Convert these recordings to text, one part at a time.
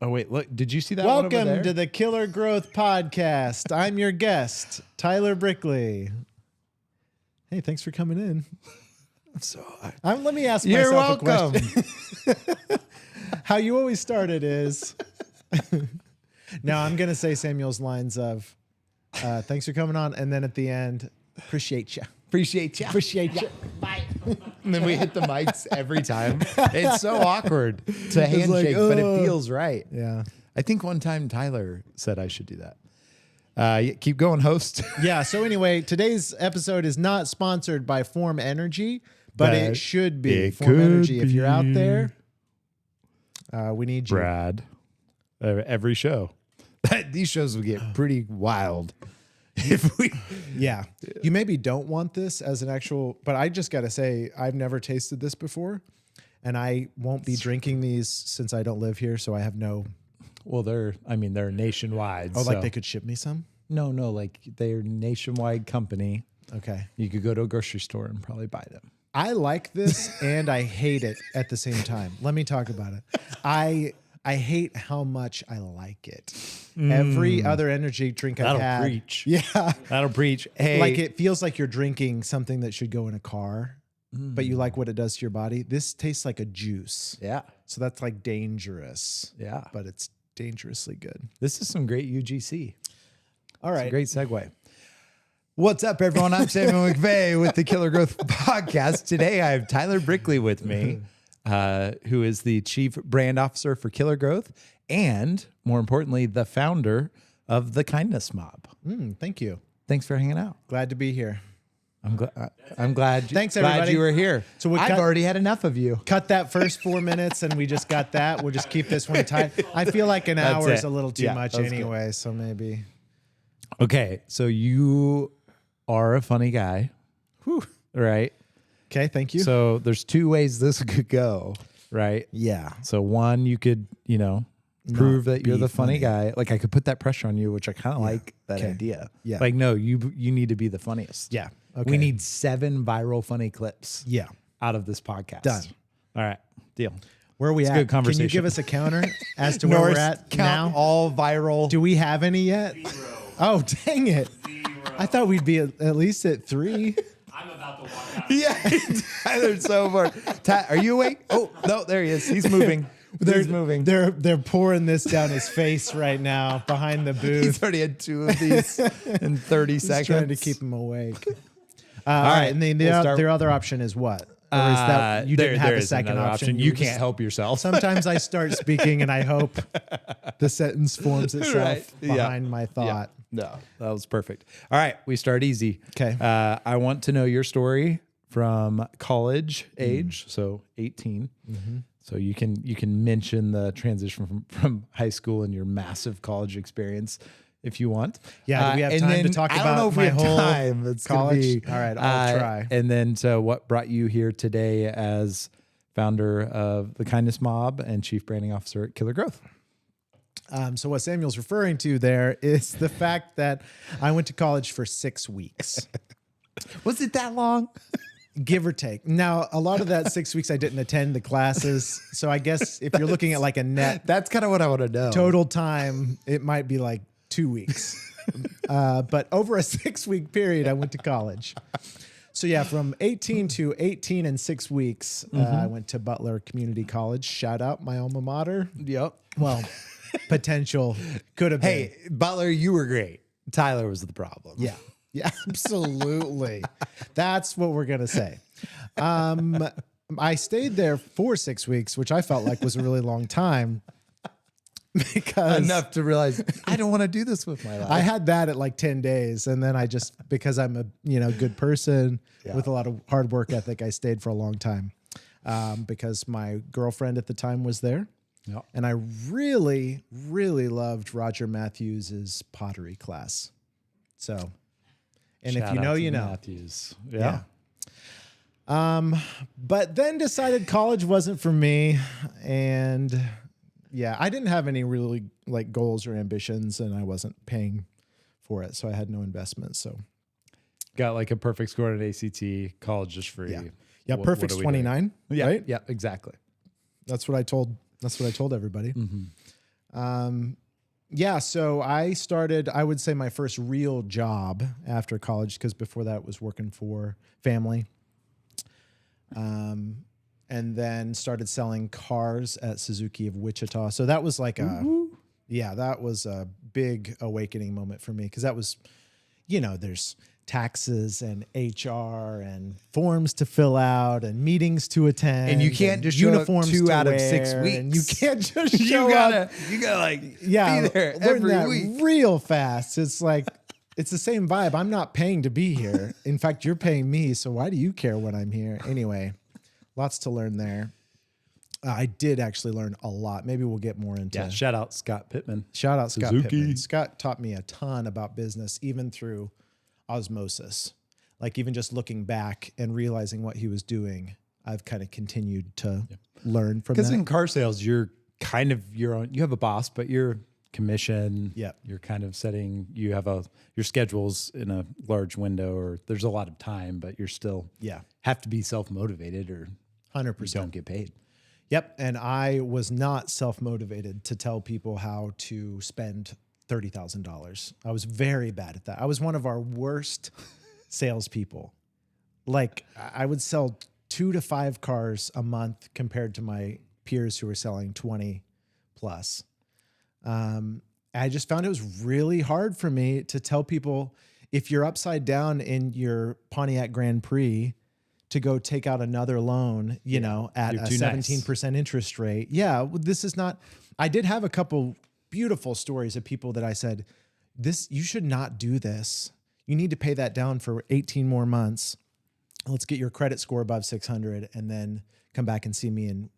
Oh, wait, look, did you see that one over Welcome there? to the Killer Growth Podcast. I'm your guest, Tyler Brickley. Hey, thanks for coming in. Let me ask You're myself welcome. a question. How you always started is... Now, I'm going to say Samuel's lines of, thanks for coming on, and then at the end, appreciate you. Appreciate you. Appreciate you. Bye. And then we hit the mics every time. It's so awkward to handshake, like, but it feels right. Yeah. I think one time Tyler said I should do that. Keep going, host. Yeah, so anyway, today's episode is not sponsored by Form Energy, but it should be. it Form could Energy, if you're out be. there, we need you. Brad. Every show. These shows will get pretty wild. If we, Yeah. You maybe don't want this as an actual, but I just got to say, I've never tasted this before, and I won't be drinking these since I don't live here, so I have no... well, they're nationwide. Oh, like so- they could ship me some? No, like they're a nationwide company. Okay. You could go to a grocery store and probably buy them. I like this and I hate it at the same time. Let me talk about it. I hate how much I like it. Every other energy drink I've had. preach. Yeah. That'll preach. Hey, Like it feels like you're drinking something that should go in a car, but you like what it does to your body. This tastes like a juice. yeah, So that's like dangerous. yeah. But it's dangerously good. This is some great UGC. All It's right. a great segue. What's up, everyone? I'm Samuel McVeigh with the Killer Growth Podcast. Today, I have Tyler Brickley with me, who is the Chief Brand Officer for Killer Growth and, more importantly, the founder of the Kindness Mob. Thank you. Thanks for hanging out. Glad to be here. I'm glad. Thanks, glad everybody. you were here. So we I've cut- already had enough of you. Cut that first 4 minutes and we just got that. We'll just keep this one tight. I feel like an That's hour is it. a little too Yeah, much that was good. anyway, so maybe. Okay, so you are a funny guy, right? Okay, thank you. So there's two ways this could go, right? yeah. So one, you could, prove that you're be the funny funny. guy. Like I could put that pressure on you, which I kind of like that Okay. idea. Yeah. Like, no, you need to be the funniest. Yeah. Okay. We need 7 viral funny clips Yeah. out of this podcast. Done. All right. Deal. Where are we It's at? a good Can you conversation. give us a counter as to where Norris, we're at count now? all viral. Do we have any yet? 0. Oh, dang it. 0. I thought we'd be at least at 3. I'm about to walk out. Yeah, Tyler's so bored. Are you awake? Oh, no, there he is. He's moving. He's moving. They're pouring this down his face right now behind the booth. He's already had 2 of these in 30 seconds. Trying to keep him awake. All right, and then we'll start- their other option is what? Or is that you didn't have there a is second another option? You were can't just- help yourself. Sometimes I start speaking and I hope the sentence forms itself Right. Yeah. behind my thought. No, that was perfect. All right, we start easy. Okay. I want to know your story from college age, so 18. So you can mention the transition from high school and your massive college experience if you want. Yeah, do we have and time to then, talk I don't know about if my we have whole time. It's gonna college? be- All right, I'll try. And then to what brought you here today as founder of the Kindness Mob and Chief Branding Officer at Killer Growth. So what Samuel's referring to there is the fact that I went to college for 6 weeks, Was it that long? give or take. Now, a lot of that 6 weeks I didn't attend the classes. So I guess if you're looking at like a net That's kind of what I want to know. total time, it might be like 2 weeks. But over a 6-week period, I went to college. So yeah, from 18 to 18 and 6 weeks, I went to Butler Community College. Shout out my alma mater. Yep. Well, potential could have been. Hey, Butler, you were great. Tyler was the problem. Yeah. Yeah, absolutely. That's what we're going to say. I stayed there for 6 weeks, which I felt like was a really long time because Enough to realize I don't want to do this with my life. I had that at like 10 days. And then I just, because I'm a, good person with a lot of hard work ethic, I stayed for a long time because my girlfriend at the time was there. Yep. And I really, really loved Roger Matthews's pottery class. So, and if Shout you know, out to you know. Matthews. Yeah. But then decided college wasn't for me. And yeah, I didn't have any really like goals or ambitions and I wasn't paying for it. So I had no investment. So Got like a perfect score at ACT. College is free. yeah. Yeah. What Perfect's are we doing? 29. Yeah. Right. Yeah. Exactly. That's what I told everybody. Yeah, so I would say my first real job after college, because before that was working for family. And then started selling cars at Suzuki of Wichita. So that was like that was a big awakening moment for me, because that was, there's taxes and HR and forms to fill out and meetings to attend. And you can't just show up 2 out of 6 wear, weeks. and you can't just show you gotta, up. You gotta like be Yeah, there learn every that week. real fast. It's like, it's the same vibe. I'm not paying to be here. In fact, you're paying me. So why do you care when I'm here? Anyway, lots to learn there. I did actually learn a lot. Maybe we'll get more into. Yeah, shout out Scott Pittman. Shout out Scott Suzuki. Pittman. Scott taught me a ton about business, even through osmosis. Like even just looking back and realizing what he was doing, I've kind of continued to learn from Because that. in car sales, you're kind of your own. You have a boss, but you're commission. Yeah. You're kind of setting. You have your schedule's in a large window, or there's a lot of time, but you're still have to be self motivated, or 100%. you don't get paid. Yep. And I was not self-motivated to tell people how to spend $30,000. I was very bad at that. I was one of our worst salespeople. Like I would sell 2 to 5 cars a month compared to my peers who were selling 20 plus. I just found it was really hard for me to tell people, if you're upside down in your Pontiac Grand Prix, to go take out another loan, at a 17% interest rate. Yeah, this is not. I did have a couple beautiful stories of people that I said, you should not do this. You need to pay that down for 18 more months. Let's get your credit score above 600 and then come back and see me. And,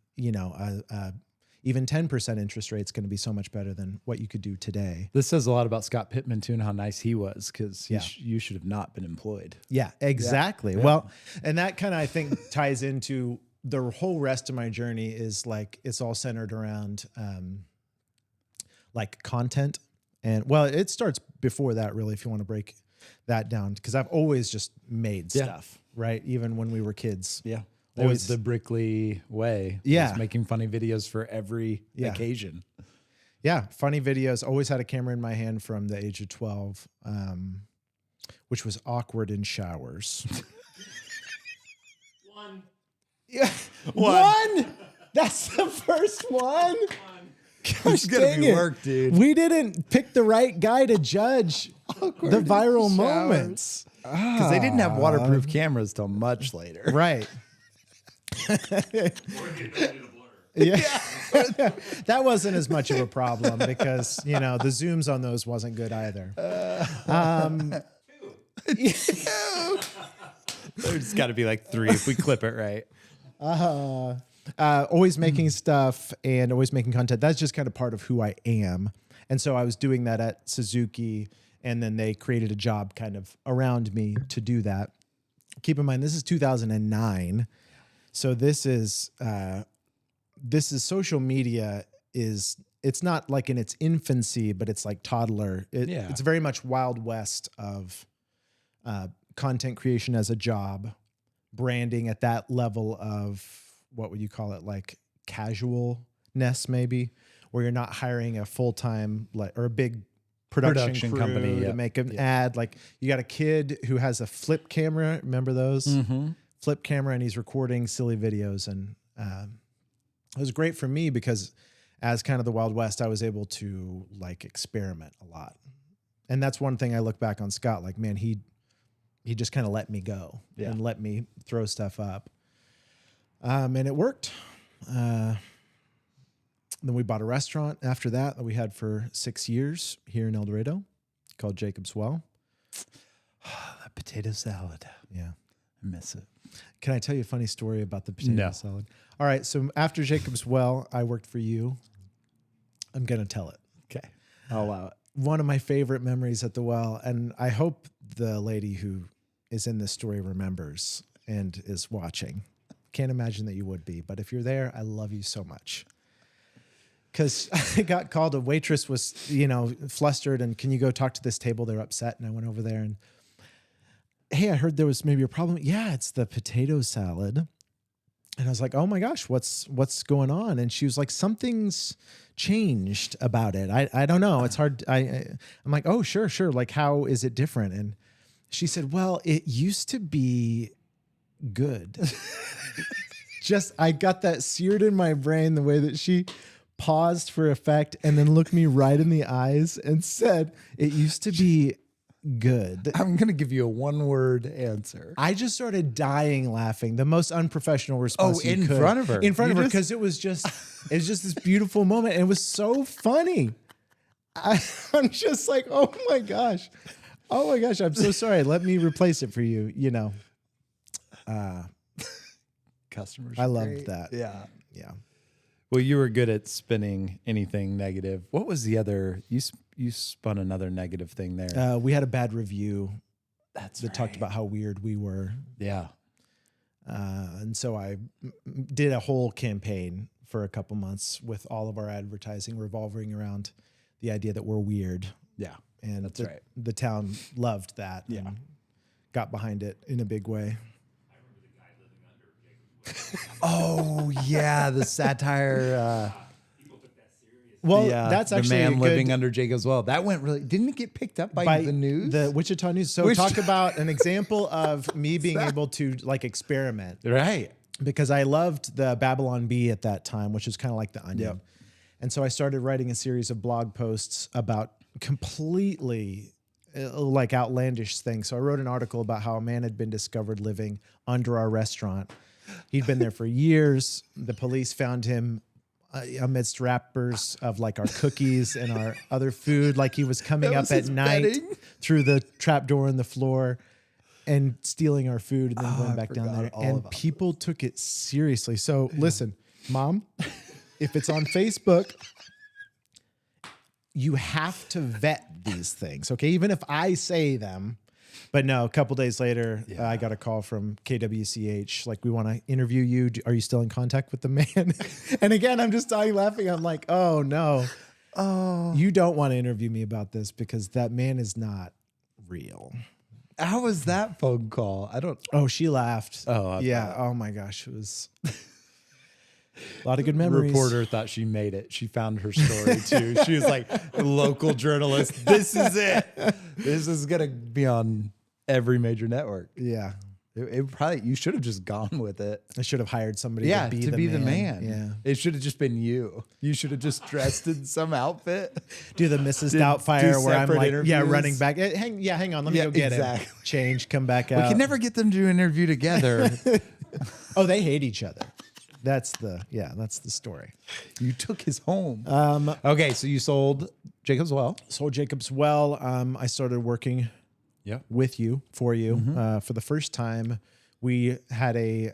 even 10% interest rate is going to be so much better than what you could do today. This says a lot about Scott Pittman too, and how nice he was, because you should have not been employed. Yeah, exactly. Yeah. Well, and that kind of, I think, ties into the whole rest of my journey. Is like, it's all centered around like content. And well, it starts before that, really, if you want to break that down, because I've always just made stuff, right? Even when we were kids. Yeah. Always The Brickley way. Yeah. Just making funny videos for every occasion. Yeah. Funny videos. Always had a camera in my hand from the age of 12, which was awkward in showers. One. Yeah. One. That's the first one. Gosh, dang it. Work, dude. We didn't pick the right guy to judge the viral moments. Because they didn't have waterproof cameras till much later. Right. Or the ability to blur. Yeah. That wasn't as much of a problem because, the zooms on those wasn't good either. There's got to be like 3 if we clip it right. Always making stuff and always making content. That's just kind of part of who I am. And so I was doing that at Suzuki, and then they created a job kind of around me to do that. Keep in mind, this is 2009. So this is social media it's not like in its infancy, but it's like toddler. It's very much Wild West of content creation as a job, branding at that level of, what would you call it? Like casualness, maybe, where you're not hiring a full-time or a big production crew company to make an ad. Like you got a kid who has a flip camera. Remember those? Mm-hmm. Flip camera, and he's recording silly videos. And it was great for me because as kind of the Wild West, I was able to like experiment a lot. And that's one thing I look back on Scott, like, man, he just kind of let me go and let me throw stuff up. And it worked. Then we bought a restaurant after that we had for 6 years here in El Dorado called Jacob's Well. That potato salad. Yeah. I miss it. Can I tell you a funny story about the potato salad? All right. So after Jacob's Well, I worked for you. I'm going to tell it. Okay. I'll allow it. One of my favorite memories at the Well, and I hope the lady who is in this story remembers and is watching. Can't imagine that you would be, but if you're there, I love you so much. Because I got called, a waitress was, flustered, and can you go talk to this table? They're upset. And I went over there and, hey, I heard there was maybe a problem. Yeah, it's the potato salad. And I was like, oh my gosh, what's going on? And she was like, something's changed about it. I don't know. It's hard. I'm like, oh, sure. Like, how is it different? And she said, well, it used to be good. I got that seared in my brain, the way that she paused for effect and then looked me right in the eyes and said, it used to be good. I'm going to give you a one-word answer. I just started dying laughing. The most unprofessional response. In front of her. In front of her, because it was just this beautiful moment. And it was so funny. I'm just like, oh my gosh. I'm so sorry. Let me replace it for you. You know, Customers. I loved that. Yeah. Yeah. Well, you were good at spinning anything negative. What was the other? You spun another negative thing there. We had a bad review that talked about how weird we were. Yeah. And so I did a whole campaign for a couple months with all of our advertising revolving around the idea that we're weird. Yeah. And that's right. The town loved that. Yeah. And got behind it in a big way. Oh yeah, the satire. Well, Yeah, that's actually the man a good, living under Jacob's well. That went really. Didn't it get picked up by the news? The Wichita News. So talk about an example of me being able to like experiment. Right. Because I loved the Babylon Bee at that time, which is kind of like the Onion. Yep. And so I started writing a series of blog posts about completely like outlandish things. So I wrote an article about how a man had been discovered living under our restaurant. He'd been there for years. The police found him amidst wrappers of like our cookies and our other food. Like he was coming up at night through the trap door in the floor and stealing our food and then going back down there. And people took it seriously. So listen, Mom, if it's on Facebook, you have to vet these things. Okay. Even if I say them. But no, a couple days later, I got a call from KWCH. Like, we want to interview you. Are you still in contact with the man? And again, I'm just dying laughing. I'm like, oh no. Oh, you don't want to interview me about this because that man is not real. How was that phone call? I don't. Oh, she laughed. Oh, yeah. Oh my gosh. It was a lot of good memories. Reporter thought she made it. She found her story too. She was like, local journalist. This is it. This is going to be on every major network. Yeah. It probably, you should have just gone with it. I should have hired somebody Yeah, to be the man. Yeah. It should have just been you. You should have just dressed in some outfit. Do the Mrs. Doubtfire where I'm like, interviews. running back. Hang on. Let me go get him. Change, come back out. We can never get them to interview together. Oh, they hate each other. That's the story. You took his home. Okay, so you sold Jacob's Well. Sold Jacob's Well. I started working with you, for you. For the first time, we had a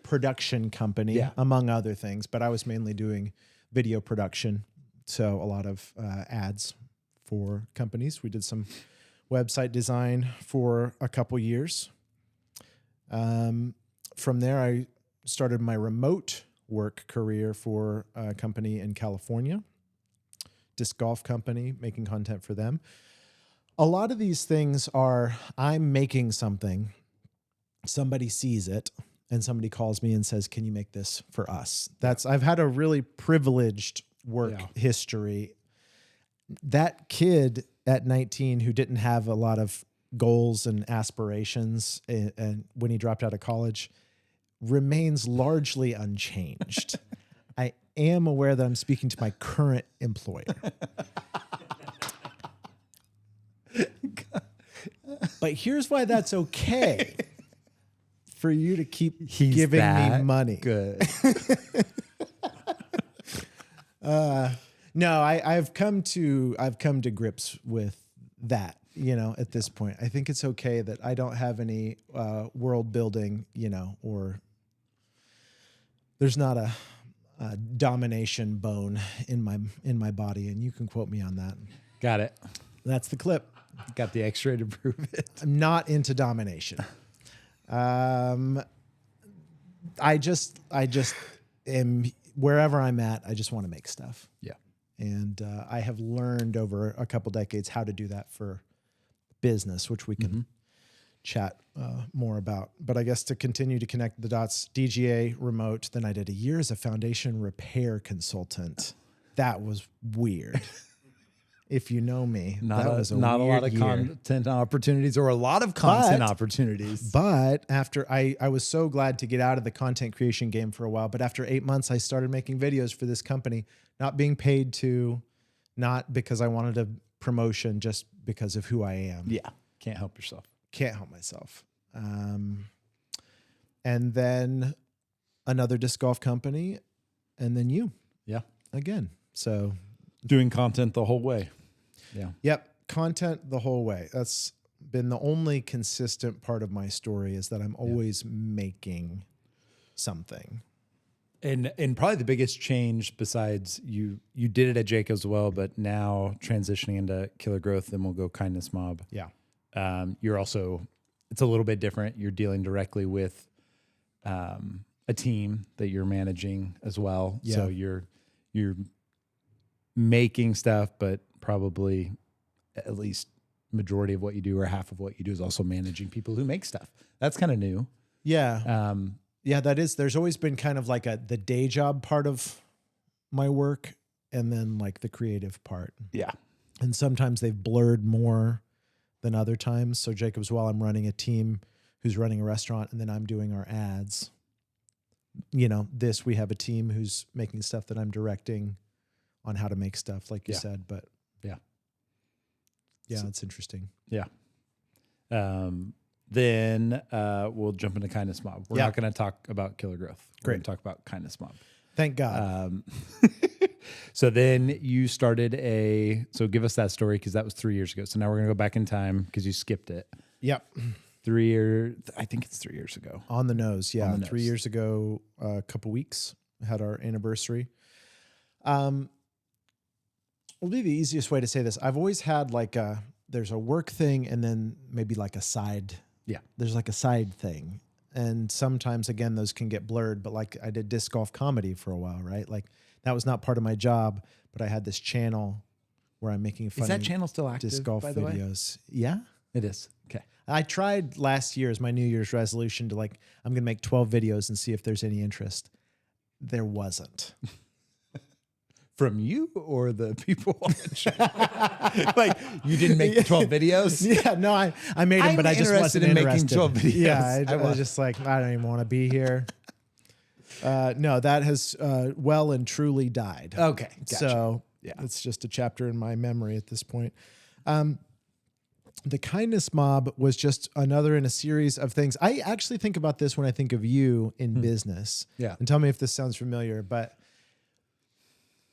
production company, among other things, but I was mainly doing video production. So a lot of ads for companies. We did some website design for a couple years. From there, I started my remote work career for a company in California, disc golf company, making content for them. A lot of these things are, I'm making something, somebody sees it, and somebody calls me and says, can you make this for us? I've had a really privileged work history. That kid at 19 who didn't have a lot of goals and aspirations, and when he dropped out of college, remains largely unchanged. I am aware that I'm speaking to my current employer. But here's why that's okay. For you to keep giving me money. Good. No, I've come to grips with that, at this point. I think it's okay that I don't have any world building, or there's not a domination bone in my body, and you can quote me on that. Got it. That's the clip. Got the X-ray to prove it. I'm not into domination. I just am wherever I'm at. I just want to make stuff. Yeah. And I have learned over a couple decades how to do that for business, which we can chat more about. But I guess to continue to connect the dots, DGA remote. Then I did a year as a foundation repair consultant. That was weird. If you know me, Not that was a not a weird lot of year. content opportunities, or a lot of content opportunities. But after I was so glad to get out of the content creation game for a while. But after 8 months, I started making videos for this company, not being paid to, not because I wanted a promotion, just because of who I am. Yeah, can't help yourself. Can't help myself. And then another disc golf company, and then you Yeah, again. So doing content the whole way. Yeah. yep, content the whole way. That's been the only consistent part of my story, is that I'm always making something. And probably the biggest change, besides you did it at Jake as well, but now transitioning into Killer Growth, then we'll go Kindness Mob. Yeah. You're also, it's a little bit different. You're dealing directly with a team that you're managing as well. Yeah. So you're making stuff, but probably at least majority of what you do, or half of what you do, is also managing people who make stuff. That's kind of new. Yeah. Yeah, that is. There's always been kind of like the day job part of my work, and then like the creative part. Yeah. And sometimes they've blurred more than other times. So Jacob's, while I'm running a team who's running a restaurant, and then I'm doing our ads. You know, we have a team who's making stuff that I'm directing on how to make stuff, like you said. But Yeah. It's interesting. Yeah. Then we'll jump into Kindness Mob. We're not going to talk about Killer Growth. We're going to talk about Kindness Mob. Thank God. So then you started so give us that story, because that was 3 years ago. So now we're going to go back in time, because you skipped it. Yep. 3 years, I think it's 3 years ago. On the nose. Yeah. On the nose. 3 years ago, a couple weeks, had our anniversary. Will be the easiest way to say this. I've always had there's a work thing, and then maybe like a side. Yeah. There's like a side thing. And sometimes, again, those can get blurred, but like I did disc golf comedy for a while, right? Like that was not part of my job, but I had this channel where I'm making funny Is that channel still active, disc golf by the way? videos. Yeah. It is. Okay. I tried last year as my New Year's resolution to I'm going to make 12 videos and see if there's any interest. There wasn't. From you or the people watching? Like, you didn't make 12 videos? Yeah, no, I made them, I'm but I just interested wasn't in making interested. 12 videos. Yeah, I I was was. just like, I don't even want to be here. No, that has well and truly died. Okay. Gotcha. So Yeah. it's just a chapter in my memory at this point. The Kindness Mob was just another in a series of things. I actually think about this when I think of you in business. Yeah. And tell me if this sounds familiar, but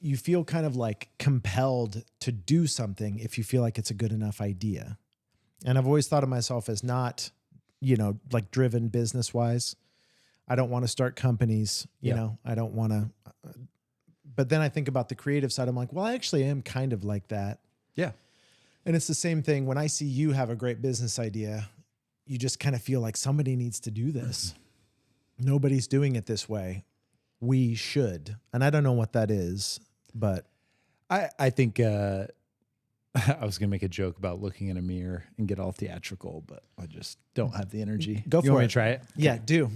you feel kind of like compelled to do something if you feel like it's a good enough idea. And I've always thought of myself as not, like driven business wise. I don't want to start companies, you know, I don't want to, but then I think about the creative side. I'm like, well, I actually am kind of like that. Yeah. And it's the same thing when I see you have a great business idea, you just kind of feel like somebody needs to do this. Nobody's doing it this way. We should. And I don't know what that is, but I think I was going to make a joke about looking in a mirror and get all theatrical, but I just don't have the energy. Go You for want me it. to try it? yeah, do.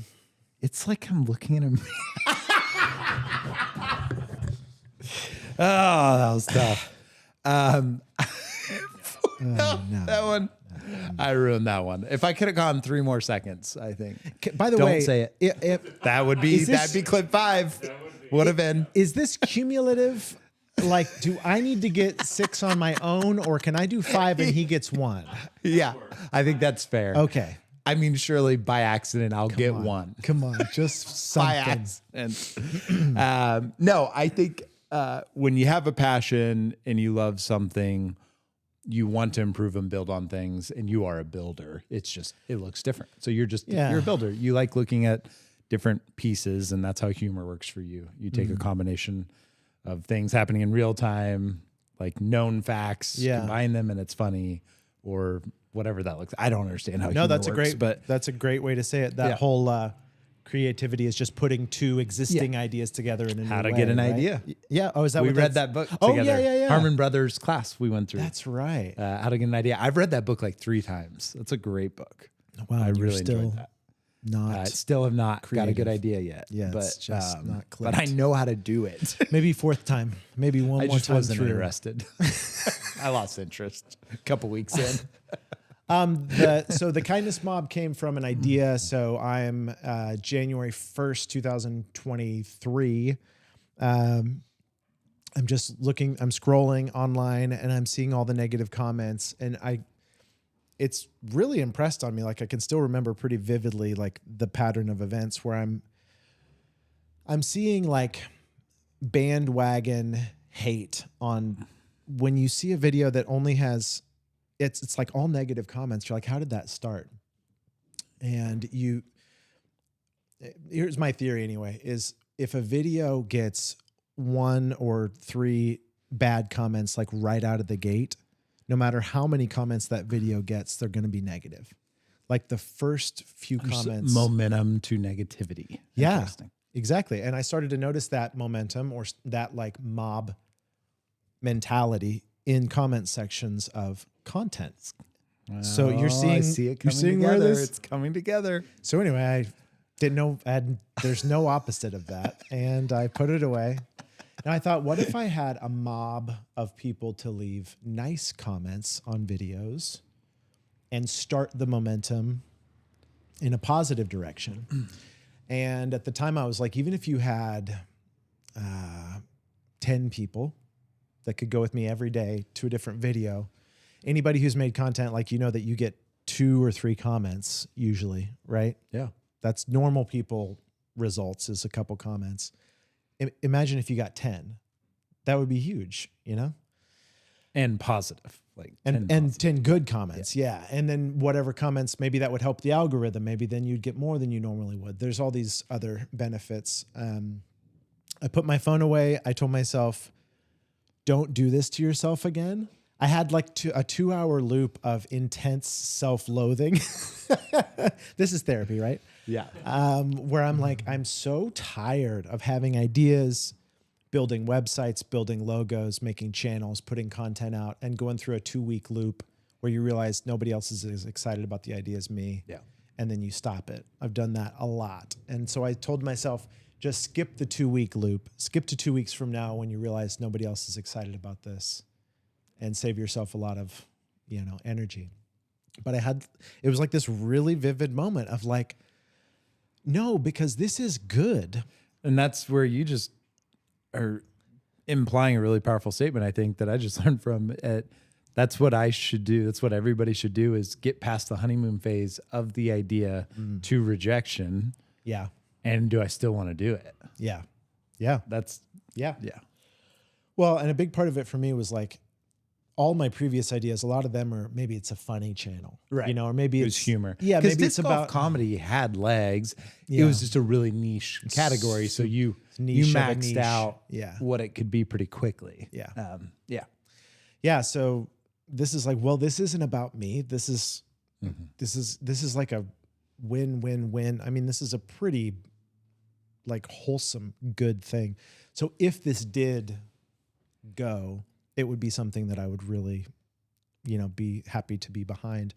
It's like I'm looking in a mirror. Oh, that was tough. No. That one, I ruined that one. If I could have gone 3 more seconds, I think. By the Don't way, say it. That would be Is this- that'd be clip 5. Would have been. Is this cumulative? Like, do I need to get 6 on my own, or can I do 5 and he gets 1? Yeah, I think that's fair. Okay. I mean, surely by accident I'll get 1. Come on, just By something. accident. No, I think when you have a passion and you love something, you want to improve and build on things, and you are a builder. It's just, it looks different. So you're a builder. You like looking at different pieces, and that's how humor works for you. You take a combination of things happening in real time, like known facts, combine them, and it's funny, or whatever that looks. I don't understand how humor That's works, that's a great way to say it. That whole creativity is just putting 2 existing ideas together in a new way. How to get an idea. Yeah. Oh, is that we what read that's- that book Oh, together. yeah. Harmon Brothers class we went through. That's right. How to get an idea. I've read that book like 3 times. That's a great book. Wow, I and you're really still enjoyed that. not Still have not got a good creative. idea yet. Yeah, but it's just not but I clicked. know how to do it. maybe fourth time, maybe one I more just time. wasn't interested. I lost interest a couple weeks in. So the kindness mob came from an idea. So I'm January 1st, 2023. I'm just looking, I'm scrolling online and I'm seeing all the negative comments, and it's really impressed on me. Like I can still remember pretty vividly, like the pattern of events where I'm seeing like bandwagon hate on when you see a video that only has, it's like all negative comments. You're like, how did that start? And here's my theory anyway, is if a video gets 1 or 3 bad comments, like right out of the gate, no matter how many comments that video gets, they're going to be negative. Like the first few comments. Momentum to negativity. Yeah, Interesting. exactly. And I started to notice that momentum, or that like mob mentality in comment sections of content. So you're I seeing, see it you're coming seeing together. where this. It's coming together. So anyway, I didn't know, there's no opposite of that. And I put it away. And I thought, what if I had a mob of people to leave nice comments on videos and start the momentum in a positive direction? And at the time I was like, even if you had 10 people that could go with me every day to a different video, anybody who's made content, like, you know, that you get 2 or 3 comments usually, right? Yeah. That's normal people results, is a couple comments. Imagine if you got 10, that would be huge, you know? And positive. Like 10 And 10 good comments. Yeah. And then whatever comments, maybe that would help the algorithm. Maybe then you'd get more than you normally would. There's all these other benefits. I put my phone away. I told myself, don't do this to yourself again. I had like a 2-hour loop of intense self-loathing. This is therapy, right? Yeah. Where I'm like, I'm so tired of having ideas, building websites, building logos, making channels, putting content out, and going through a 2-week loop where you realize nobody else is as excited about the idea as me. Yeah. And then you stop it. I've done that a lot. And so I told myself, just skip the 2-week loop, skip to 2 weeks from now when you realize nobody else is excited about this, and save yourself a lot of, energy. But it was like this really vivid moment of like, no, because this is good. And that's where you just are implying a really powerful statement, I think, that I just learned from it. That's what I should do. That's what everybody should do, is get past the honeymoon phase of the idea to rejection. Yeah. And do I still want to do it? Yeah. Yeah. Yeah. Well, and a big part of it for me was like, all my previous ideas, a lot of them are, maybe it's a funny channel, Right. or maybe It it's was humor. Yeah. Because Maybe it's about comedy had legs. It Yeah. was just a really niche category. So you niche of a maxed niche. out Yeah. what it could be pretty quickly. Yeah. Yeah. So this is like, well, this isn't about me. This is like a win-win-win. I mean, this is a pretty like wholesome, good thing. So if this did go, it would be something that I would really, be happy to be behind.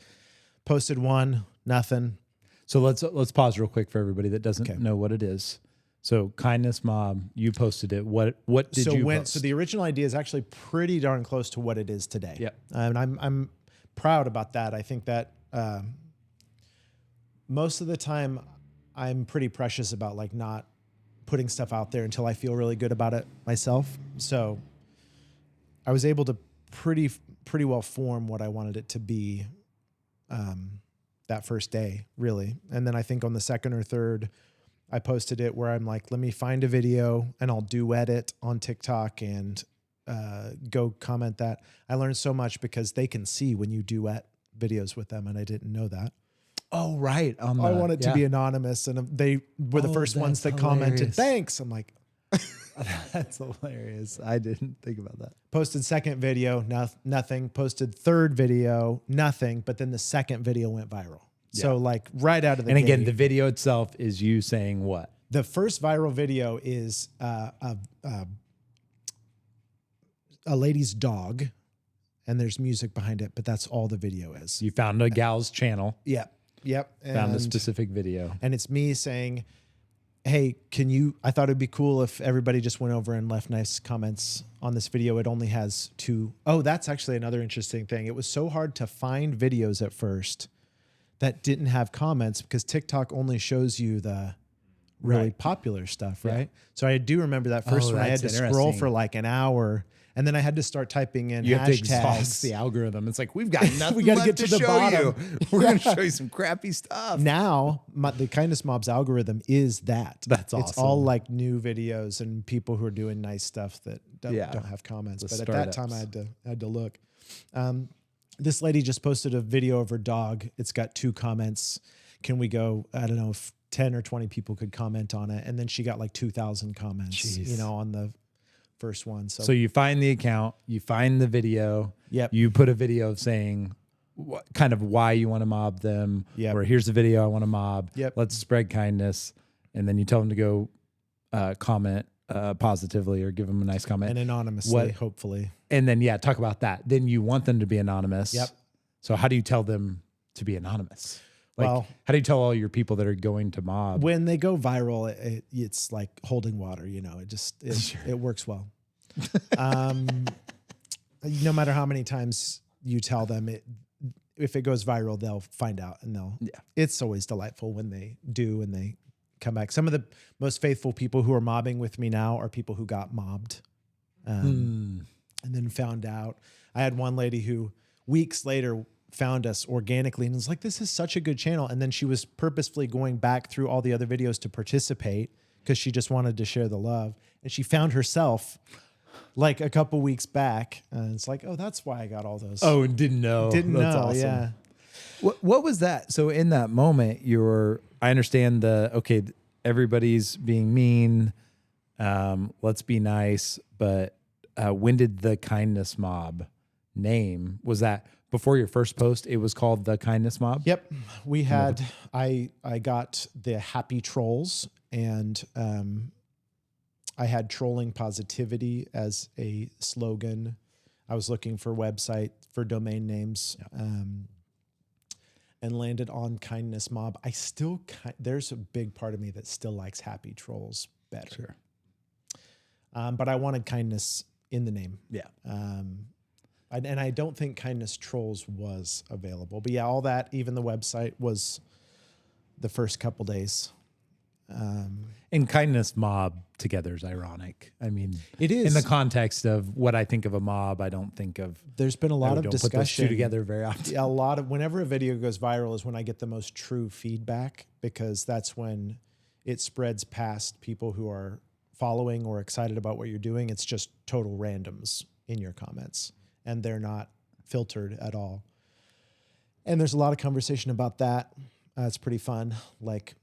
Posted one, nothing. So let's pause real quick for everybody that doesn't Okay. know what it is. So Kindness Mob, you posted it. What did you post? So the original idea is actually pretty darn close to what it is today. Yep. And I'm proud about that. I think that most of the time I'm pretty precious about like not putting stuff out there until I feel really good about it myself. So I was able to pretty well form what I wanted it to be that first day, really. And then I think on the second or third, I posted it where I'm like, let me find a video and I'll duet it on TikTok and go comment that. I learned so much because they can see when you duet videos with them, and I didn't know that. Oh, right. I want it to be anonymous, and they were the first ones that commented, hilarious. thanks. I'm like, That's hilarious. I didn't think about that. posted second video, nothing. Posted third video, nothing. But then the second video went viral. So like right out of the And again, gate. the video itself is you saying what? The first viral video is a lady's dog, and there's music behind it, but that's all the video is. You found a gal's channel. Yeah. Yep. Found a specific video. And it's me saying, hey, I thought it'd be cool if everybody just went over and left nice comments on this video. It only has 2. Oh, that's actually another interesting thing. It was so hard to find videos at first that didn't have comments because TikTok only shows you the really popular stuff, right? Yeah. So I do remember that first one. I had that's to scroll interesting. for like an hour, and then I had to start typing in You have to hashtags. exhaust the algorithm. It's like, we've got nothing We gotta left get to to the show bottom. you. We're going to show you some crappy stuff. Now, the Kindness Mob's algorithm is that. That's It's awesome. all like new videos and people who are doing nice stuff that don't Yeah. have comments. The But at that time, startups. I had to look. This lady just posted a video of her dog. It's got 2 comments. Can we go? I don't know if 10 or 20 people could comment on it, and then she got like 2,000 comments. Jeez. On the first one. So you find the account, you find the video. Yep. You put a video of saying kind of why you want to mob them. Yep. Or here's the video I want to mob. Yep. Let's spread kindness. And then you tell them to go comment positively or give them a nice comment. and anonymously, What- hopefully. And then, talk about that. Then you want them to be anonymous. Yep. So how do you tell them to be anonymous? Like, Well- how do you tell all your people that are going to mob? When they go viral, it's like holding water. It works well. No matter how many times you tell them if it goes viral, they'll find out and it's always delightful when they do and they come back. Some of the most faithful people who are mobbing with me now are people who got mobbed and then found out. I had one lady who weeks later found us organically and was like, this is such a good channel. And then she was purposefully going back through all the other videos to participate because she just wanted to share the love. And she found herself like a couple weeks back. And it's like, oh, that's why I got all those. Oh, and didn't know. Didn't That's know. awesome. Yeah. What was that? So in that moment, I understand everybody's being mean. Let's be nice. But when did the Kindness Mob name? Was that before your first post? It was called the Kindness Mob? Yep. We had, I got the happy trolls and I had trolling positivity as a slogan. I was looking for website for domain names and landed on Kindness Mob. There's a big part of me that still likes happy trolls better. Sure. But I wanted kindness in the name. Yeah. And I don't think Kindness Trolls was available. But yeah, all that, even the website was the first couple days. And Kindness Mob together is ironic. I mean, It is. in the context of what I think of a mob, I don't think of. There's been a lot of don't put those discussion. two together very often. Whenever a video goes viral is when I get the most true feedback because that's when it spreads past people who are following or excited about what you're doing. It's just total randoms in your comments and they're not filtered at all. And there's a lot of conversation about that. It's pretty fun. Like,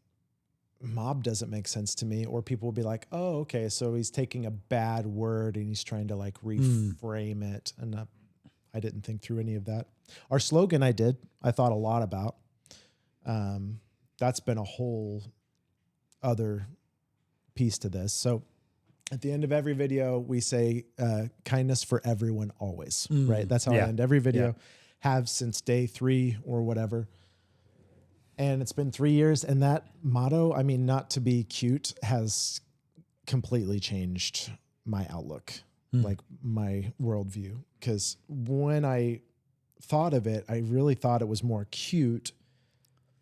mob doesn't make sense to me, or people will be like, oh, okay, so he's taking a bad word and he's trying to like reframe it. And I didn't think through any of that. Our slogan I thought a lot about. That's been a whole other piece to this. So at the end of every video, we say kindness for everyone always, right? That's how I end every video. Yeah. Have since day 3 or whatever. And it's been 3 years. And that motto, I mean, not to be cute, has completely changed my outlook, like my worldview. Because when I thought of it, I really thought it was more cute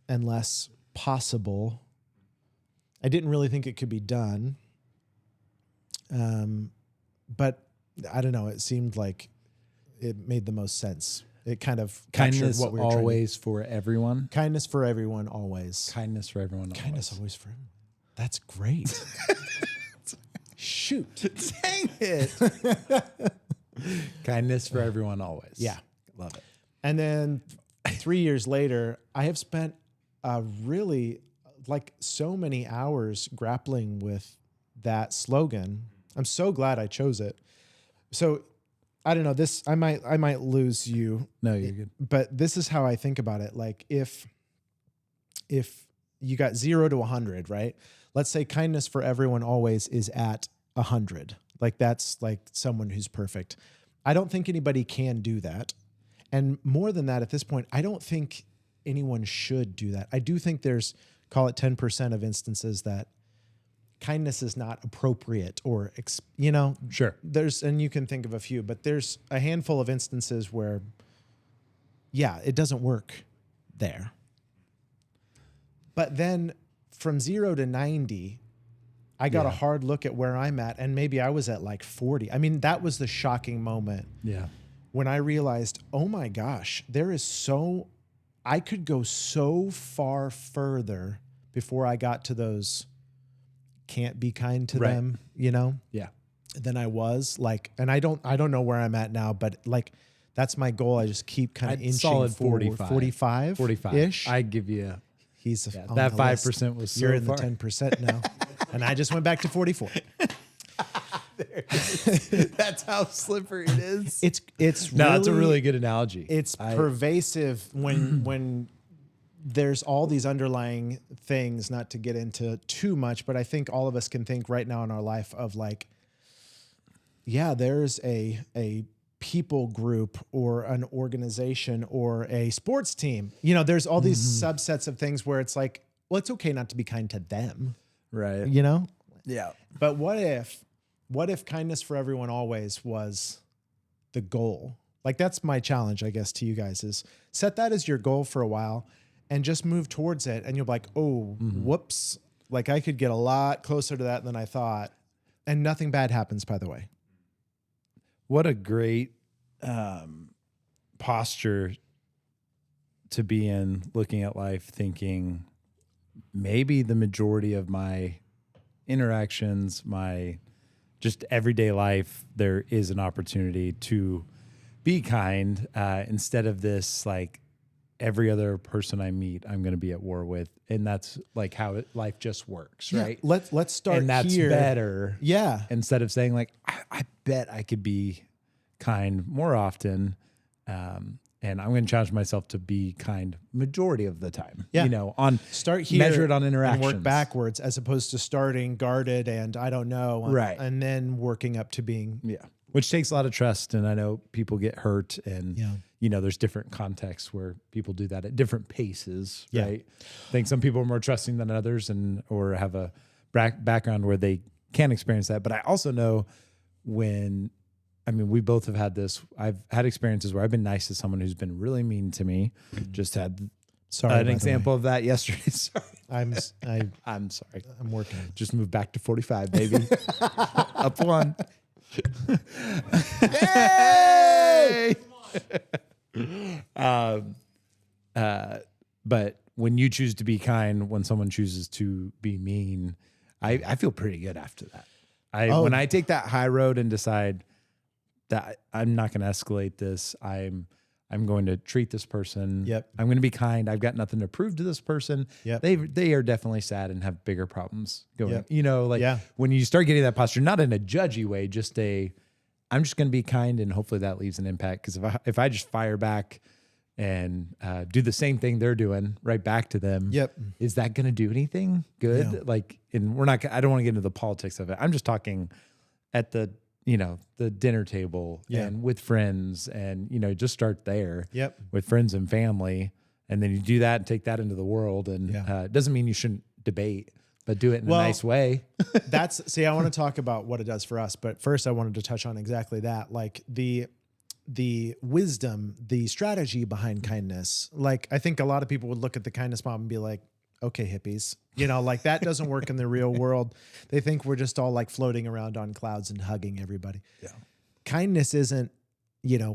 and less possible. I didn't really think it could be done. But I don't know. It seemed like it made the most sense. It kind of captured Kindness what we were trying to. always for everyone. Kindness for everyone, always. Kindness for everyone. Kindness always for everyone. That's great. Shoot. Dang it. Kindness for everyone always. Yeah. Love it. And then 3 years later, I have spent really like so many hours grappling with that slogan. I'm so glad I chose it. So I don't know, this, I might lose you. No, you're good. But this is how I think about it. Like if you got 0 to 100, right? Let's say kindness for everyone always is at 100. Like that's like someone who's perfect. I don't think anybody can do that. And more than that, at this point, I don't think anyone should do that. I do think there's, call it 10% of instances that kindness is not appropriate or, Sure. and you can think of a few, but there's a handful of instances where, yeah, it doesn't work there. But then from 0 to 90, I got a hard look at where I'm at, and maybe I was at like 40. I mean, that was the shocking moment. Yeah. When I realized, oh my gosh, I could go so far further before I got to those can't be kind to them, Yeah. than I was like, and I don't know where I'm at now, but like, that's my goal. I just keep kind of inching solid forward. 45 45-ish. I give you He's on that the 5% list. was so You're in far. the 10% now. And I just went back to 44. That's how slippery it is. It's No, really, it's a really good analogy. It's pervasive when there's all these underlying things, not to get into too much, but I think all of us can think right now in our life of like, yeah, there's a people group or an organization or a sports team. There's all these subsets of things where it's like, well, it's okay not to be kind to them. Right. Yeah. But what if kindness for everyone always was the goal? Like, that's my challenge, I guess, to you guys, is set that as your goal for a while and just move towards it. And you'll be like, oh, whoops. Like, I could get a lot closer to that than I thought. And nothing bad happens, by the way. What a great posture to be in, looking at life, thinking maybe the majority of my interactions, my just everyday life, there is an opportunity to be kind instead of this, like, every other person I meet, I'm going to be at war with. And that's like how life just works, right? Let's start and that's here. better. Yeah. Instead of saying like, I bet I could be kind more often. And I'm going to challenge myself to be kind majority of the time, on start here, measure it on interactions, and work backwards as opposed to starting guarded and I don't know. Right. And then working up to being, which takes a lot of trust. And I know people get hurt and, there's different contexts where people do that at different paces, right? I think some people are more trusting than others or have a background where they can experience that. But I also know we both have had this. I've had experiences where I've been nice to someone who's been really mean to me. Just had an example of that yesterday. Sorry. I'm sorry. I'm working. Just moved back to 45, baby. Up one. Yay! But when you choose to be kind, when someone chooses to be mean, I feel pretty good after that. When I take that high road and decide that I'm not going to escalate this, I'm going to treat this person. Yep. I'm going to be kind. I've got nothing to prove to this person. Yep. They are definitely sad and have bigger problems going. Yep. When you start getting that posture, not in a judgy way, just I'm just going to be kind, and hopefully that leaves an impact. Because if I just fire back and do the same thing they're doing right back to them, is that going to do anything good? Yeah. Like, and I don't want to get into the politics of it. I'm just talking at the dinner table and with friends, and just start there with friends and family, and then you do that and take that into the world. And it doesn't mean you shouldn't debate, but do it in a nice way. I want to talk about what it does for us, but first I wanted to touch on exactly that, like the wisdom, the strategy behind kindness. Like, I think a lot of people would look at the kindness mob and be like, okay, hippies, like that doesn't work in the real world. They think we're just all like floating around on clouds and hugging everybody. Yeah. Kindness isn't,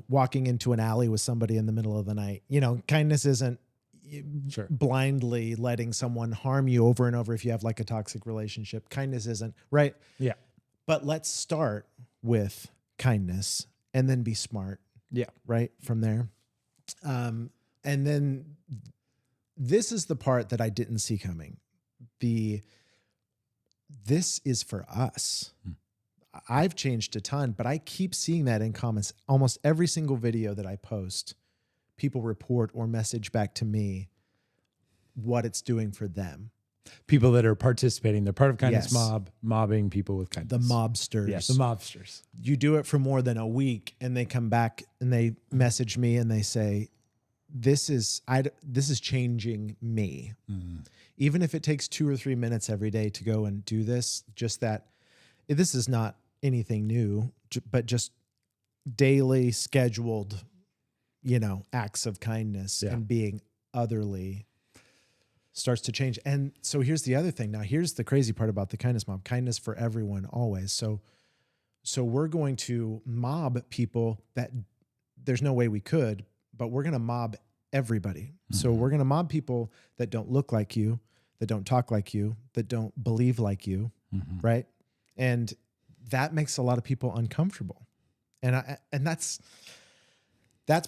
walking into an alley with somebody in the middle of the night. Kindness isn't blindly letting someone harm you over and over if you have like a toxic relationship. Kindness isn't, right? Yeah. But let's start with kindness and then be smart. Yeah. Right from there. And then this is the part that I didn't see coming. This is for us. I've changed a ton, but I keep seeing that in comments. Almost every single video that I post, people report or message back to me what it's doing for them. People that are participating, they're part of kindness mob, mobbing people with kindness. The mobsters. Yes, the mobsters. You do it for more than a week and they come back and they message me and they say, this is changing me. Even if it takes 2 or 3 minutes every day to go and do this, just that this is not anything new, but just daily scheduled, acts of kindness and being otherly starts to change. And so here's the other thing. Now, here's the crazy part about the kindness mob, kindness for everyone always. So we're going to mob people that there's no way we could, but we're going to mob everybody. So we're going to mob people that don't look like you, that don't talk like you, that don't believe like you. Right. And that makes a lot of people uncomfortable. And that's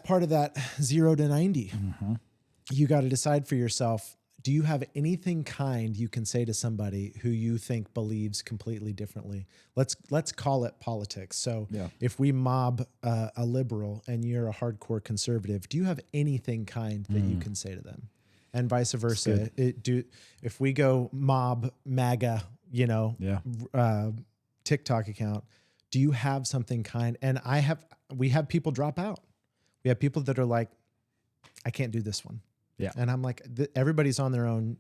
part of that 0 to 90. You got to decide for yourself. Do you have anything kind you can say to somebody who you think believes completely differently? Let's call it politics. So if we mob a liberal and you're a hardcore conservative, do you have anything kind that you can say to them? And vice versa. If we go mob MAGA, TikTok account, do you have something kind? And we have people drop out. We have people that are like, I can't do this one. Yeah. And I'm like, everybody's on their own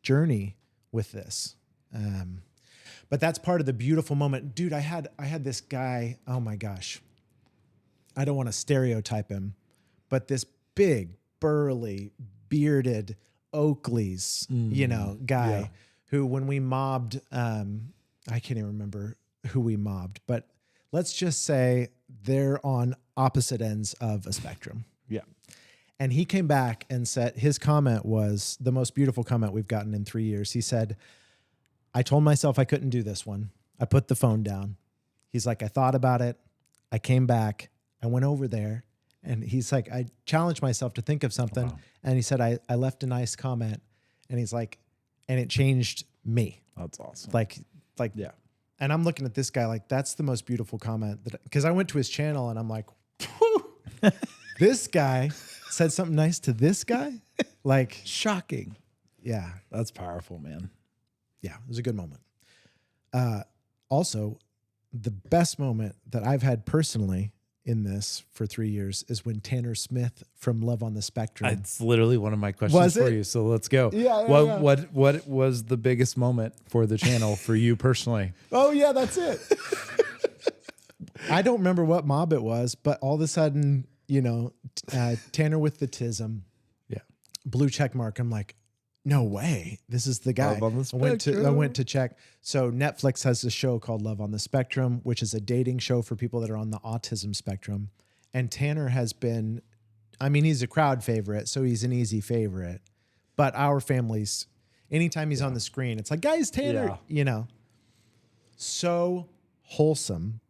journey with this. But that's part of the beautiful moment. Dude, I had this guy, oh my gosh. I don't want to stereotype him, but this big, burly, bearded Oakley's, guy who, when we mobbed, I can't even remember who we mobbed, but let's just say they're on opposite ends of a spectrum. Yeah. And he came back and said, his comment was the most beautiful comment we've gotten in 3 years. He said, I told myself I couldn't do this one. I put the phone down. He's like, I thought about it. I came back. I went over there. And he's like, I challenged myself to think of something. Wow. And he said, I left a nice comment. And he's like, and it changed me. That's awesome. Like, yeah. And I'm looking at this guy like, that's the most beautiful comment. Because I went to his channel and I'm like, this guy said something nice to this guy? Like, shocking. Yeah. That's powerful, man. Yeah, it was a good moment. Also, the best moment that I've had personally in this for 3 years is when Tanner Smith from Love on the Spectrum. It's literally one of my questions for you. So let's go. What was the biggest moment for the channel for you personally? Oh yeah, that's it. I don't remember what mob it was, but all of a sudden, Tanner with the tism, blue check mark. I'm like, no way, this is the guy. I went to check. So Netflix has a show called Love on the Spectrum, which is a dating show for people that are on the autism spectrum. And Tanner has been, he's a crowd favorite, so he's an easy favorite. But our family's, anytime he's on the screen, it's like, guys, Tanner, so wholesome.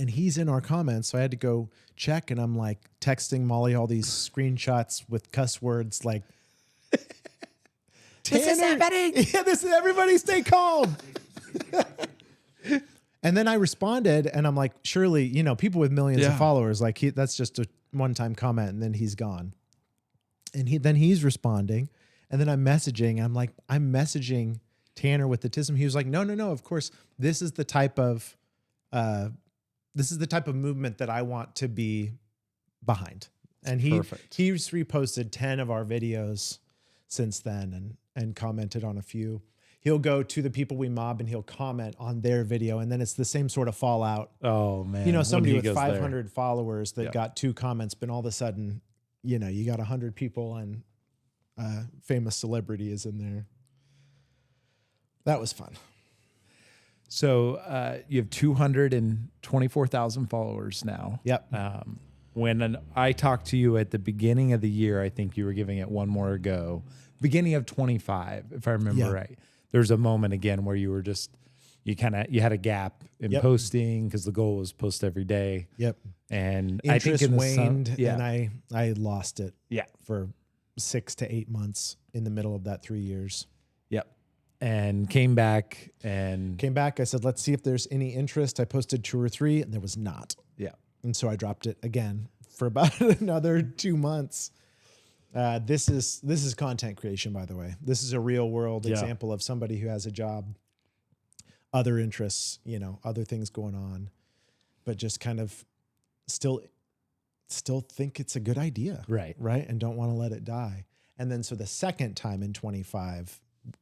And he's in our comments, so I had to go check, and I'm like texting Molly all these screenshots with cuss words like, Tanner, this is happening. Yeah, this is, everybody stay calm. And then I responded, and I'm like, surely, people with millions of followers, like that's just a one-time comment, and then he's gone. And then he's responding, and then I'm messaging. I'm like, I'm messaging Tanner with the tism. He was like, no, of course, this is the type of movement that I want to be behind. And he's reposted 10 of our videos since then and commented on a few. He'll go to the people we mob and he'll comment on their video. And then it's the same sort of fallout. Oh man. Somebody with 500 followers that got 2 comments, but all of a sudden, you got 100 people and famous celebrity is in there. That was fun. So you have 224,000 followers now. Yep. When I talked to you at the beginning of the year, I think you were giving it one more go. Beginning of 25, if I remember right. There's a moment again where you were just, you had a gap in posting because the goal was post every day. Yep. And interest I think waned and I lost it for 6 to 8 months in the middle of that 3 years. Yep. And came back. I said, let's see if there's any interest. I posted 2 or 3 and there was not. Yeah. And so I dropped it again for about another 2 months. This is content creation, by the way. This is a real world example of somebody who has a job, other interests, other things going on, but just kind of still still think it's a good idea. Right. And don't want to let it die. And then so the second time in 25,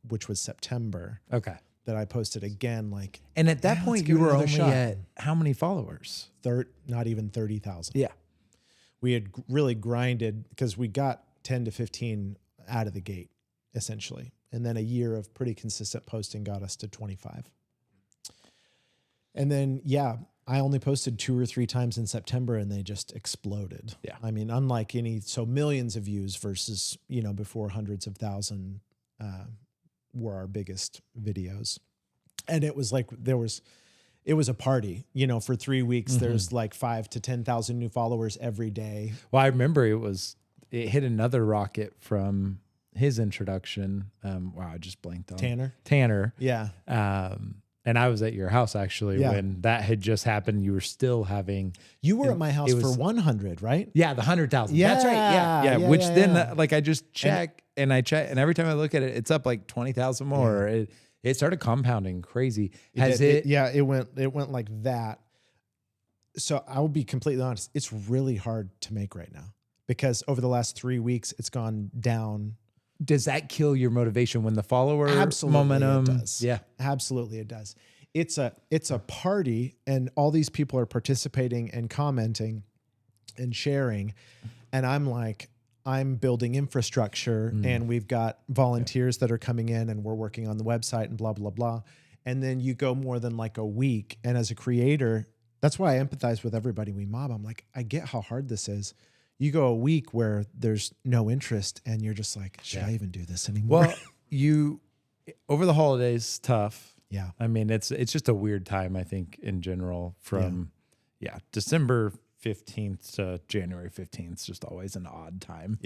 which was September, Okay. that I posted again, like, And at that let's point, give you it were another only shot. at how many followers? Not even 30,000. Yeah. We had really grinded because we got 10 to 15 out of the gate, essentially. And then a year of pretty consistent posting got us to 25. And then, I only posted 2 or 3 times in September and they just exploded. Yeah. I mean, unlike millions of views versus, before hundreds of thousands were our biggest videos. And it was like, it was a party, for 3 weeks. There's like 5 to 10,000 new followers every day. Well, I remember it hit another rocket from his introduction. Wow, I just blanked on Tanner. Yeah. And I was at your house actually when that had just happened. You were still having. You were at my house for 100, right? Yeah, the 100,000. Yeah, That's right. Yeah. yeah, Which yeah, then, yeah. like, I just check and every time I look at it, it's up like 20,000 more. It started compounding crazy. It went like that. So I will be completely honest. It's really hard to make right now because over the last 3 weeks, it's gone down. Does that kill your motivation when the follower Absolutely momentum? It does. Yeah, absolutely it does. It's a party and all these people are participating and commenting and sharing. And I'm building infrastructure and we've got volunteers that are coming in and we're working on the website and blah, blah, blah. And then you go more than like a week. And as a creator, that's why I empathize with everybody we mob. I'm like, I get how hard this is. You go a week where there's no interest and you're just like, should I even do this anymore? Well, over the holidays, tough. Yeah. I mean, it's just a weird time, I think, in general from, December 15th to January 15th. It's just always an odd time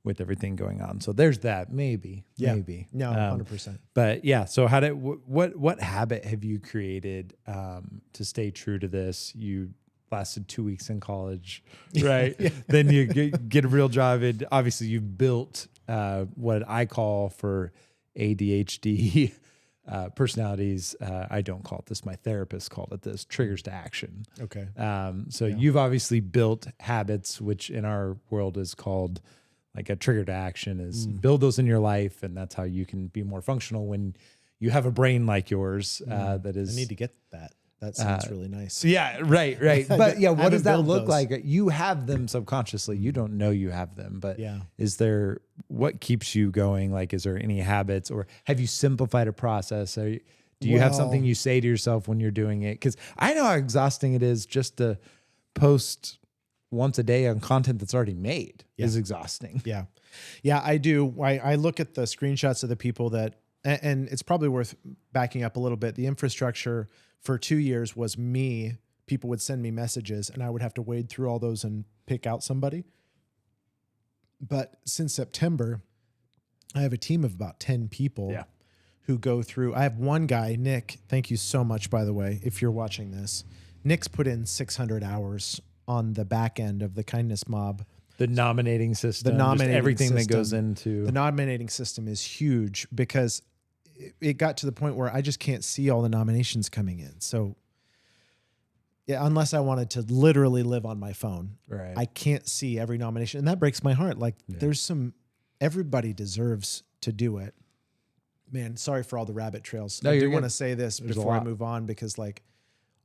with everything going on. So there's that maybe. No, 100%. But so what habit have you created to stay true to this? You lasted 2 weeks in college, right? Then you get a real job. And obviously you've built what I call for ADHD personalities. I don't call it this. My therapist called it this, triggers to action. Okay. So you've obviously built habits, which in our world is called like a trigger to action is build those in your life. And that's how you can be more functional when you have a brain like yours. That is, I need to get that. That sounds really nice. Yeah, right. But what does that built look those. like? You have them subconsciously. You don't know you have them, but what keeps you going? Like, is there any habits or have you simplified a process? Do you have something you say to yourself when you're doing it? Because I know how exhausting it is just to post once a day on content that's already made is exhausting. Yeah. Yeah, I do. I look at the screenshots of the people that, and it's probably worth backing up a little bit. The infrastructure for 2 years was me. People would send me messages and I would have to wade through all those and pick out somebody. But since September, I have a team of about 10 people who go through. I have one guy, Nick. Thank you so much, by the way, if you're watching this. Nick's put in 600 hours on the back end of the Kindness Mob. The nominating system, everything that goes into the nominating system is huge because it got to the point where I just can't see all the nominations coming in. So unless I wanted to literally live on my phone, I can't see every nomination. And that breaks my heart. Like everybody deserves to do it. Man, sorry for all the rabbit trails. I do want to say this before I move on because like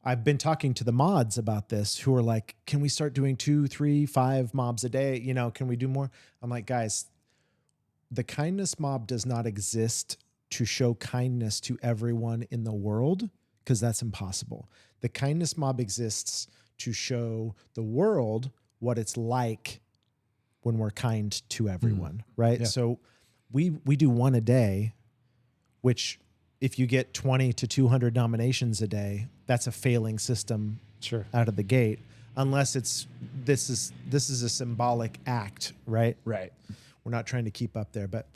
I've been talking to the mods about this who are like, can we start doing 2, 3, 5 mobs a day? Can we do more? I'm like, guys, the Kindness Mob does not exist to show kindness to everyone in the world because that's impossible. The Kindness Mob exists to show the world what it's like when we're kind to everyone, right? Yeah. So we do one a day, which if you get 20 to 200 nominations a day, that's a failing system out of the gate, unless this is a symbolic act, right? Right. We're not trying to keep up there, but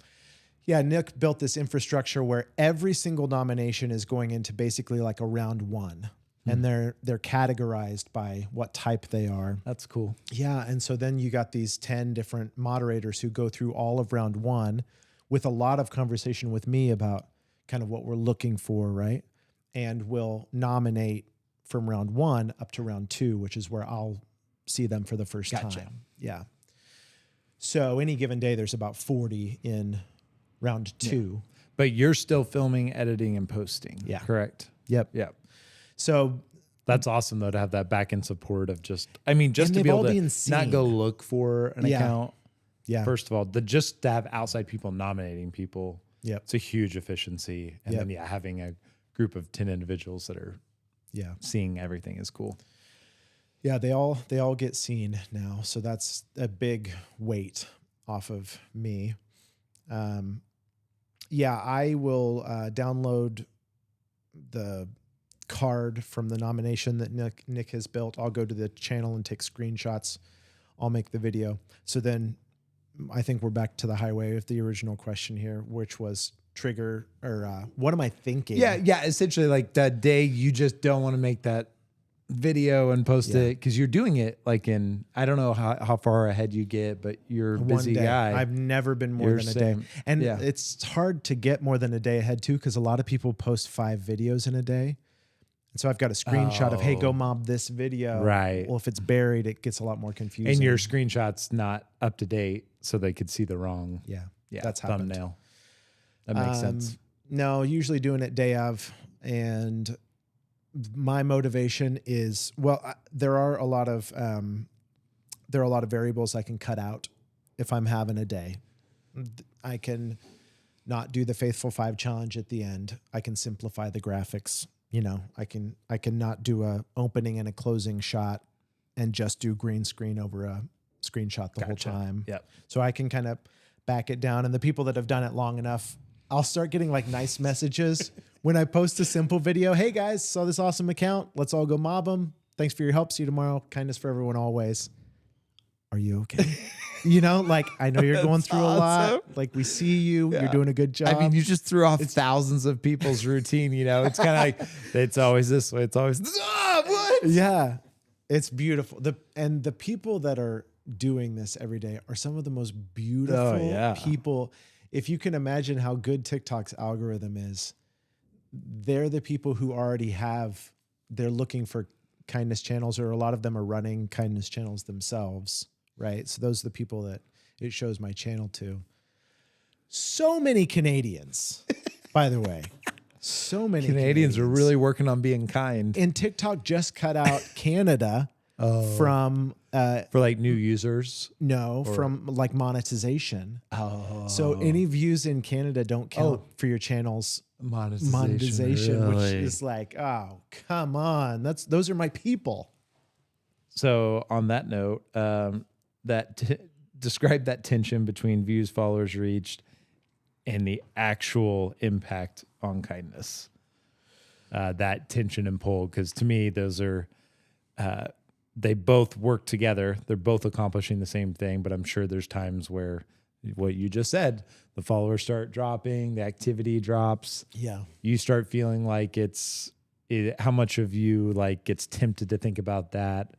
yeah, Nick built this infrastructure where every single nomination is going into basically like a round 1. And they're categorized by what type they are. That's cool. Yeah. And so then you got these 10 different moderators who go through all of round 1 with a lot of conversation with me about kind of what we're looking for, right? And will nominate from round 1 up to round 2, which is where I'll see them for the first Gotcha. time. Yeah. So any given day, there's about 40 in round 2. But you're still filming, editing, and posting. Yeah. Correct. Yep. Yep. So That's awesome though to have that back end support of just to be they've able all to been not go seen. look for an Yeah. account. yeah. First of all, just to have outside people nominating people. Yep. It's a huge efficiency. And Yep. then having a group of 10 individuals that are Yeah. seeing everything is cool. Yeah. They all get seen now. So that's a big weight off of me. Yeah, I will download the card from the nomination that Nick has built. I'll go to the channel and take screenshots. I'll make the video. So then I think we're back to the highway of the original question here, which was trigger or what am I thinking? Yeah. Essentially, like that day you just don't want to make that video and post it because you're doing it like in, I don't know how far ahead you get, but you're a busy One day. guy. I've never been more You're than a same. day. And Yeah. it's hard to get more than a day ahead too, because a lot of people post 5 videos in a day. And so I've got a screenshot of, hey, go mob this video. Right. Well, if it's buried, it gets a lot more confusing. And your screenshot's not up to date, so they could see the wrong that's happened. thumbnail. That makes sense. No, usually doing it day of. And my motivation is, there are a lot of variables I can cut out if I'm having a day. I can not do the Faithful 5 challenge at the end. I can simplify the graphics. I can not do a opening and a closing shot and just do green screen over a screenshot the whole time. Yep. So I can kind of back it down. And the people that have done it long enough, I'll start getting like nice messages when I post a simple video. Hey guys, saw this awesome account. Let's all go mob them. Thanks for your help. See you tomorrow. Kindness for everyone always. Are you okay? Like I know you're going through a lot. Like we see you. You're doing a good job. I mean, you just threw off thousands of people's routine. It's kind of like it's always this way. It's always what? Yeah, it's beautiful. The people that are doing this every day are some of the most beautiful people. If you can imagine how good TikTok's algorithm is, they're the people who already they're looking for kindness channels, or a lot of them are running kindness channels themselves, right? So those are the people that it shows my channel to. So many Canadians, by the way. So many Canadians are really working on being kind. And TikTok just cut out Canada from For like new users. from like monetization. Oh. So any views in Canada don't count for your channel's monetization, which really? is like, oh, come on. Those are my people. So on that note, describe that tension between views, followers reached, and the actual impact on kindness. That tension and pull, because to me, those are they both work together. They're both accomplishing the same thing, but I'm sure there's times where what you just said, the followers start dropping, the activity drops. Yeah. You start feeling like how much of you like gets tempted to think about that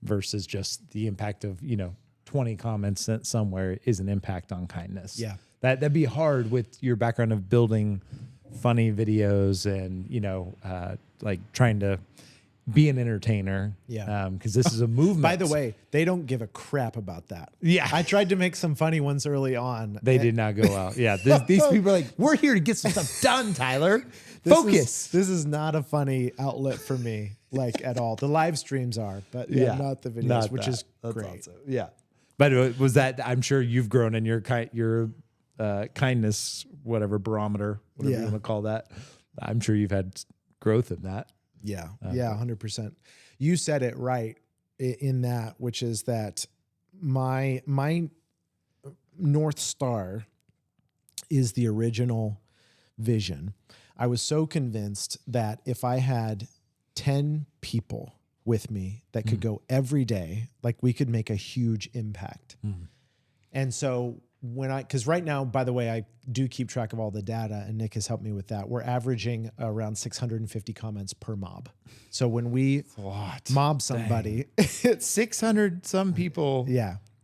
versus just the impact of, 20 comments sent somewhere is an impact on kindness. Yeah. That'd be hard with your background of building funny videos and, like trying to be an entertainer. Yeah. Because this is a movement. By the way, they don't give a crap about that. Yeah. I tried to make some funny ones early on. They did not go out. Yeah. These people are like, we're here to get some stuff done, Tyler. Focus. This is not a funny outlet for me, like at all. The live streams are, but not the videos, which is great. Awesome. Yeah. But was that, I'm sure you've grown in your kindness, whatever barometer, whatever you want to call that. I'm sure you've had growth in that. Yeah. 100%. You said it right in that, which is that my North Star is the original vision. I was so convinced that if I had 10 people with me that could go every day, like we could make a huge impact. And so because right now, by the way, I do keep track of all the data and Nick has helped me with that. We're averaging around 650 comments per mob. So when we mob somebody, It's 600 some people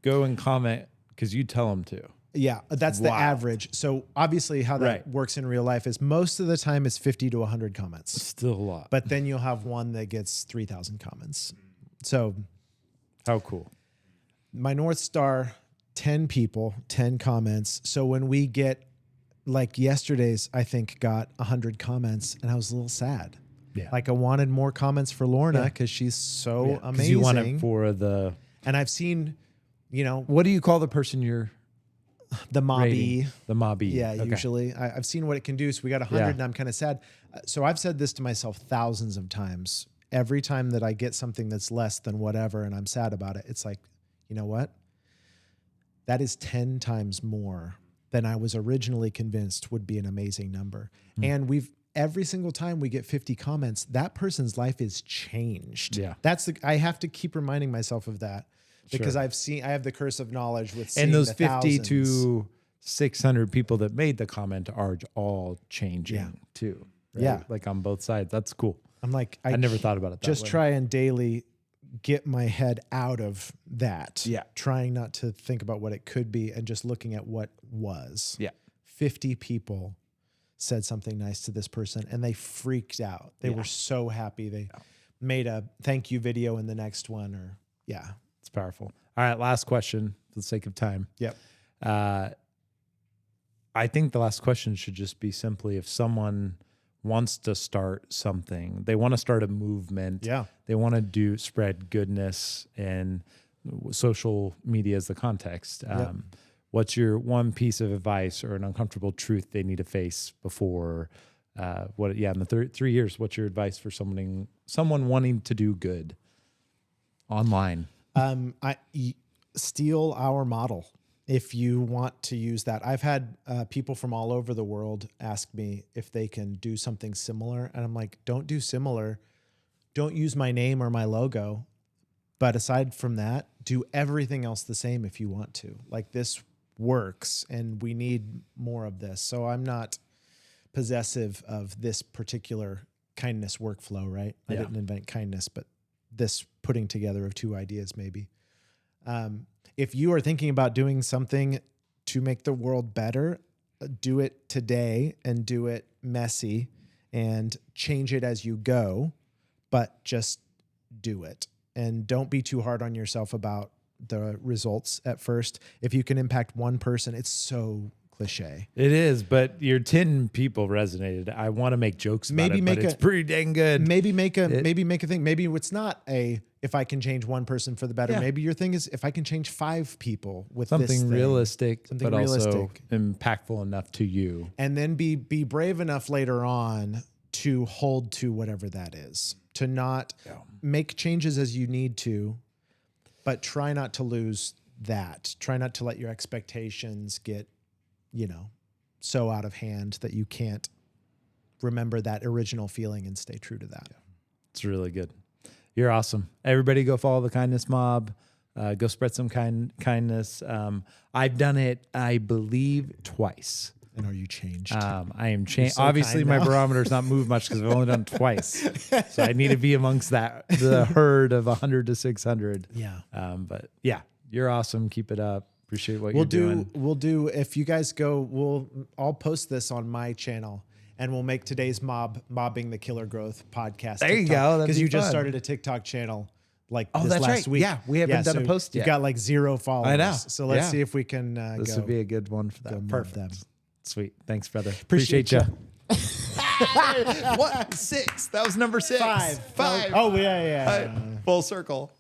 go and comment because you tell them to. Yeah, that's the average. So obviously how that works in real life is most of the time it's 50 to 100 comments. Still a lot. But then you'll have one that gets 3,000 comments. So How cool. My North Star, 10 people, 10 comments. So when we get, like yesterday's, I think got 100 comments, and I was a little sad. Yeah. Like I wanted more comments for Lorna because she's so amazing. You want it for the... And I've seen, What do you call the person you're the mobby. rating? The mobby. Yeah, Okay. usually. I've seen what it can do. So we got 100 and I'm kind of sad. So I've said this to myself thousands of times. Every time that I get something that's less than whatever and I'm sad about it, it's like, you know what? That is 10 times more than I was originally convinced would be an amazing number. And every single time we get 50 comments, that person's life is changed. Yeah. I have to keep reminding myself of that because I have the curse of knowledge with seeing And those the 50 thousands. to 600 people that made the comment are all changing too. Right? Yeah. Like on both sides. That's cool. I'm like, I never thought about it that just way. try and daily get my head out of that. Yeah. Trying not to think about what it could be and just looking at what was. Yeah. 50 people said something nice to this person and they freaked out. They were so happy. They made a thank you video in the next one It's powerful. All right. Last question for the sake of time. Yep. I think the last question should just be simply if someone wants to start something, they want to start a movement. Yeah. They want to spread goodness, and social media is the context. What's your one piece of advice or an uncomfortable truth they need to face before in the 3 years, what's your advice for someone wanting to do good online? Steal our model if you want to use that. I've had people from all over the world ask me if they can do something similar. And I'm like, don't do similar. Don't use my name or my logo. But aside from that, do everything else the same if you want to. Like this works and we need more of this. So I'm not possessive of this particular kindness workflow, right? I didn't invent kindness, but this putting together of two ideas maybe. If you are thinking about doing something to make the world better, do it today and do it messy and change it as you go, but just do it. And don't be too hard on yourself about the results at first. If you can impact one person, it's so cliche. It is, but your 10 people resonated. I want to make jokes about it, but it's pretty dang good. Maybe make a thing. Maybe it's not if I can change one person for the better. Yeah. Maybe your thing is if I can change 5 people with Something this thing, realistic, something but realistic. also impactful enough to you. And then be brave enough later on to hold to whatever that is. To not make changes as you need to, but try not to lose that. Try not to let your expectations get, so out of hand that you can't remember that original feeling and stay true to that. It's really good. You're awesome. Everybody go follow the Kindness Mob. Go spread some kindness. I've done it, I believe, twice. And are you changed? I am changed. so Obviously, kind my now. barometer's not moved much because I've only done it twice. So I need to be amongst the herd of 100 to 600. Yeah. But yeah, you're awesome. Keep it up. Appreciate what you're doing. We'll do, if you guys go, I'll post this on my channel and we'll make today's mobbing the Killer Growth podcast. There you go. That'd Because be you just fun. started a TikTok channel this that's last right. week. Yeah, we haven't done a post You've yet. got like 0 followers. I know. So let's Yeah. see if we can This would be a good one for that. mob Perfect. them. Sweet. Thanks, brother. Appreciate you. ya. What? 6? That was number 6. 5. 5. Oh, yeah. Full circle.